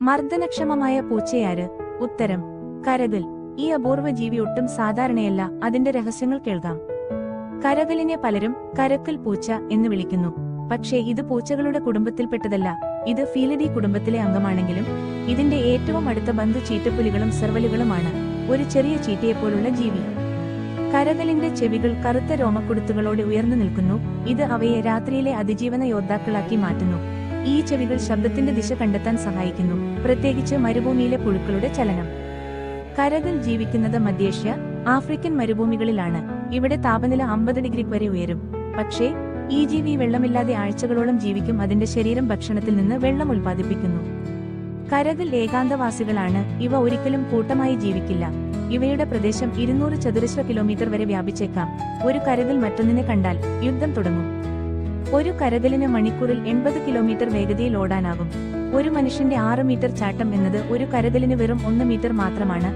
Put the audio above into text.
മർദ്ദനക്ഷമമായ പൂച്ചയാര്? ഉത്തരം കരകൽ. ഈ അപൂർവ ജീവി ഒട്ടും സാധാരണയല്ല. അതിന്റെ രഹസ്യങ്ങൾ കേൾക്കാം. കരകലിനെ പലരും കരക്കൽ പൂച്ച എന്ന് വിളിക്കുന്നു. പക്ഷേ ഇത് പൂച്ചകളുടെ കുടുംബത്തിൽപ്പെട്ടതല്ല. ഇത് ഫീലിഡി കുടുംബത്തിലെ അംഗമാണെങ്കിലും ഇതിന്റെ ഏറ്റവും അടുത്ത ബന്ധു ചീറ്റപ്പുലികളും സെർവലുകളുമാണ്. ഒരു ചെറിയ ചീറ്റയെപ്പോലുള്ള ജീവി. കരകലിന്റെ ചെവികൾ കറുത്ത രോമക്കുടുത്തുകളോടെ ഉയർന്നു നിൽക്കുന്നു. ഇത് അവയെ രാത്രിയിലെ അതിജീവന യോദ്ധാക്കളാക്കി മാറ്റുന്നു. ഈ ചെവികൾ ശബ്ദത്തിന്റെ ദിശ കണ്ടെത്താൻ സഹായിക്കുന്നു, പ്രത്യേകിച്ച് മരുഭൂമിയിലെ പുഴുക്കളുടെ ചലനം. കരകൽ ജീവിക്കുന്നത് മധ്യേഷ്യ, ആഫ്രിക്കൻ മരുഭൂമികളിലാണ്. ഇവിടെ താപനില 50 ഡിഗ്രി വരെ ഉയരും. പക്ഷേ ഈ ജീവി വെള്ളമില്ലാതെ ആഴ്ചകളോളം ജീവിക്കും. അതിന്റെ ശരീരം ഭക്ഷണത്തിൽ നിന്ന് വെള്ളം ഉൽപ്പാദിപ്പിക്കുന്നു. കരകൽ ഏകാന്തവാസികളാണ്. ഇവ ഒരിക്കലും കൂട്ടമായി ജീവിക്കില്ല. ഇവയുടെ പ്രദേശം 200 ചതുരശ്ര കിലോമീറ്റർ വരെ വ്യാപിച്ചേക്കാം. ഒരു കരകൽ മറ്റൊന്നിനെ കണ്ടാൽ യുദ്ധം തുടങ്ങും. ഒരു കരകലിന് മണിക്കൂറിൽ 80 കിലോമീറ്റർ വേഗതയിൽ ഓടാനാകും. ഒരു മനുഷ്യന്റെ 6 മീറ്റർ ചാട്ടം എന്നത് ഒരു കരകലിന് വെറും 1 മീറ്റർ മാത്രമാണ്.